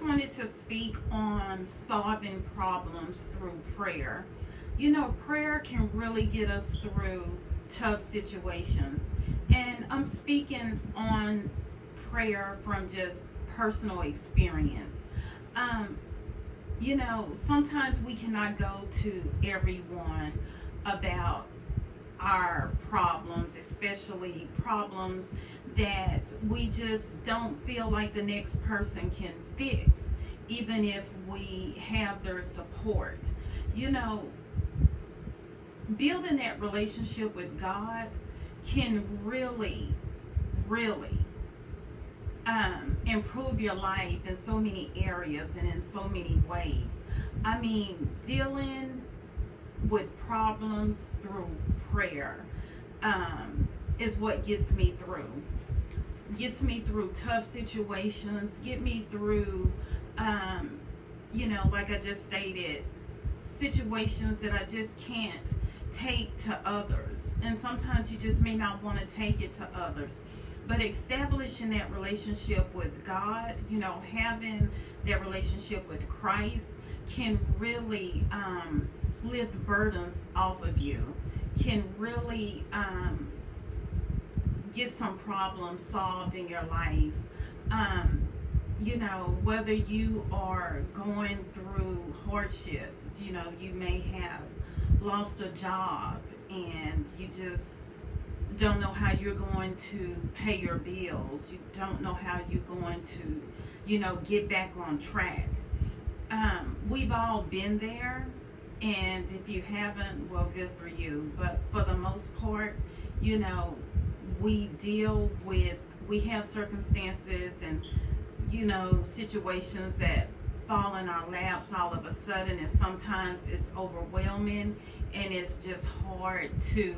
just wanted to speak on solving problems through prayer. You know, prayer can really get us through tough situations. And I'm speaking on prayer from just personal experience. Um, Sometimes we cannot go to everyone about our problems, especially problems that we just don't feel like the next person can fix, even if we have their support. You know, Building that relationship with God can really improve your life in so many areas and in so many ways. I mean, dealing with problems through prayer is what gets me through tough situations, get me through, like I just stated, situations that I just can't take to others. And sometimes you just may not want to take it to others. But establishing that relationship with God, having that relationship with Christ can really lift burdens off of you, can really get some problems solved in your life. Whether you are going through hardship, you may have lost a job and you just don't know how you're going to pay your bills. You don't know how you're going to, get back on track. We've all been there, and if you haven't, well, good for you. But for the most part, we have circumstances and, situations that fall in our laps all of a sudden, and sometimes it's overwhelming and it's just hard to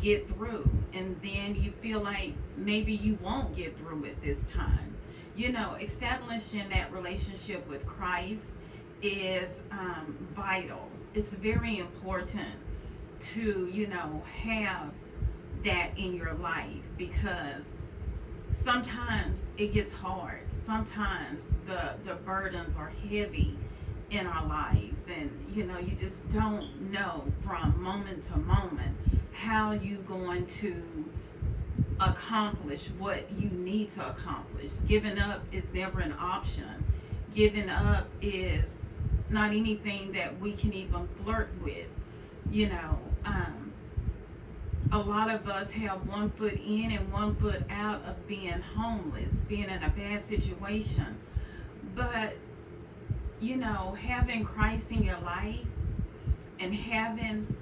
get through. And then you feel like maybe you won't get through it this time. Establishing that relationship with Christ is vital. It's very important to, have that in your life, because sometimes it gets hard. Sometimes the burdens are heavy in our lives, and you just don't know from moment to moment how you going to accomplish what you need to accomplish. Giving up is never an option. Giving up is not anything that we can even flirt with. A lot of us have one foot in and one foot out of being homeless, being in a bad situation. But, having Christ in your life and having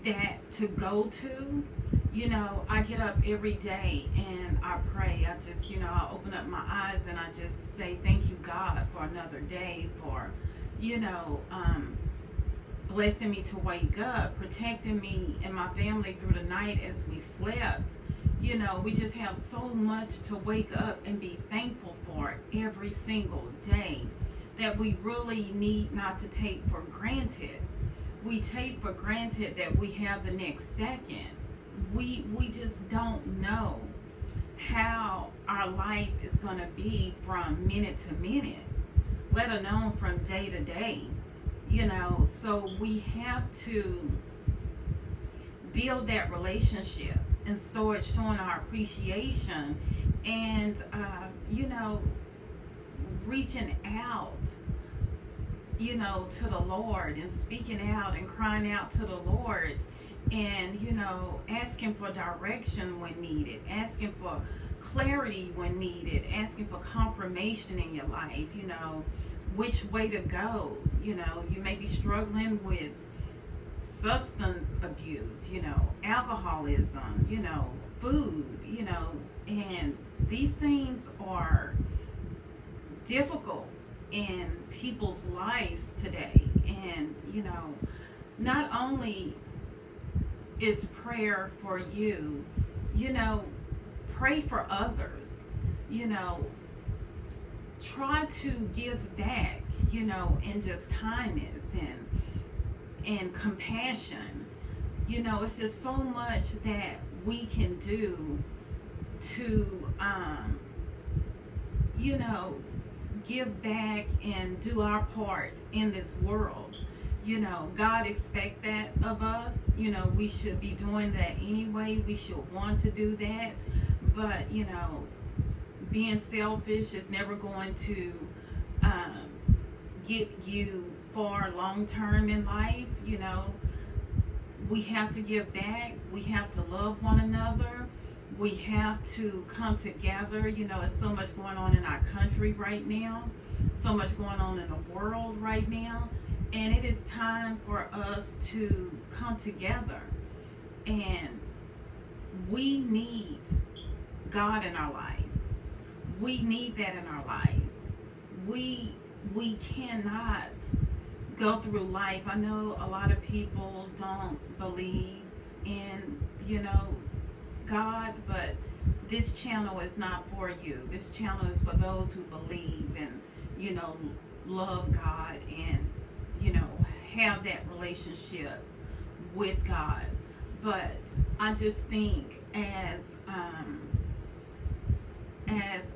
that to go to, I get up every day and I pray. I open up my eyes and I just say, thank you, God, for another day, for, blessing me to wake up, protecting me and my family through the night as we slept. We just have so much to wake up and be thankful for every single day that we really need not to take for granted. We take for granted that we have the next second. We just don't know how our life is going to be from minute to minute, let alone from day to day. So we have to build that relationship and start showing our appreciation and, reaching out, to the Lord and speaking out and crying out to the Lord and, asking for direction when needed, asking for clarity when needed, asking for confirmation in your life, which way to go. You may be struggling with substance abuse, alcoholism, food, and these things are difficult in people's lives today. And, not only is prayer for you, pray for others, try to give back, in just kindness and compassion. It's just so much that we can do to, give back and do our part in this world. God expects that of us. We should be doing that anyway. We should want to do that. But, being selfish is never going to get you far long term in life. We have to give back. We have to love one another. We have to come together. There's so much going on in our country right now, so much going on in the world right now, and it is time for us to come together. And we need God in our life. We need that in our life. We cannot go through life. I know a lot of people don't believe in, God, but this channel is not for you. This channel is for those who believe and, love God and, have that relationship with God. But I just think as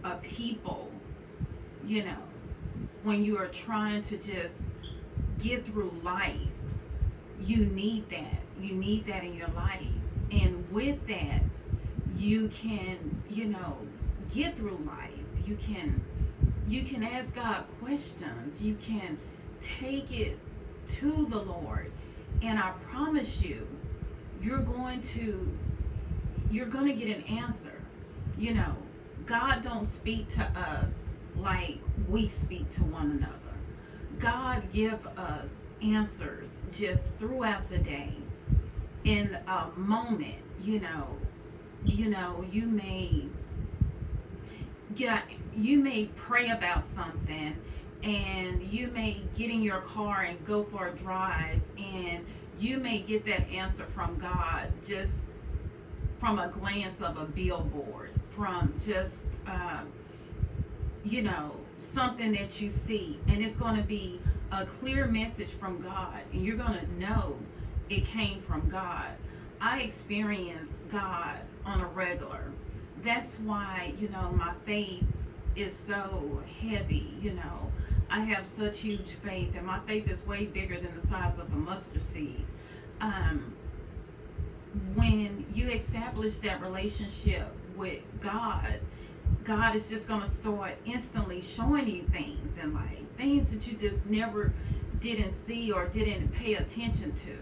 a people, when you are trying to just get through life, you need that. You need that in your life. And with that, you can, get through life. You can ask God questions. You can take it to the Lord. And I promise you, you're going to get an answer. God don't speak to us like we speak to one another. God give us answers just throughout the day. In a moment, you may pray about something, and you may get in your car and go for a drive, and you may get that answer from God just from a glance of a billboard, from just something that you see, and it's going to be a clear message from God, and you're going to know it came from God. I experience God on a regular. That's why, my faith is so heavy. I have such huge faith, and my faith is way bigger than the size of a mustard seed. When you establish that relationship with God, God is just going to start instantly showing you things in life, things that you just never didn't see or didn't pay attention to.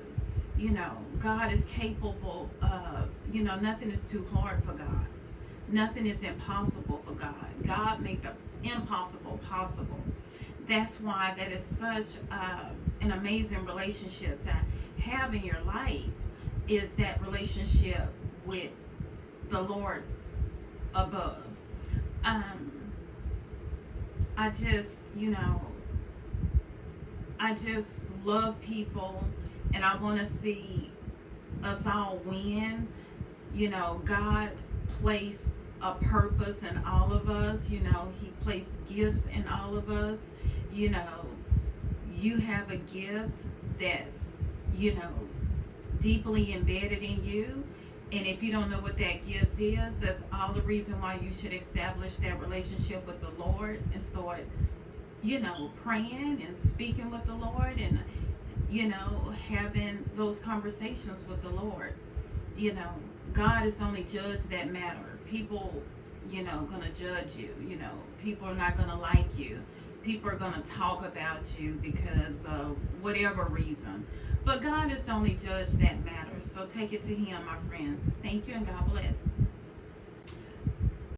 God is capable of, nothing is too hard for God. Nothing is impossible for God. God made the impossible possible. That's why that is such an amazing relationship to have in your life, is that relationship with the Lord above. I just love people, and I want to see us all win. God placed a purpose in all of us. He placed gifts in all of us. You have a gift that's, deeply embedded in you. And if you don't know what that gift is, that's all the reason why you should establish that relationship with the Lord and start, praying and speaking with the Lord and, having those conversations with the Lord. God is the only judge that matter. People, gonna judge you. People are not gonna like you. People are gonna talk about you because of whatever reason. But God is the only judge that matters. So take it to Him, my friends. Thank you, and God bless.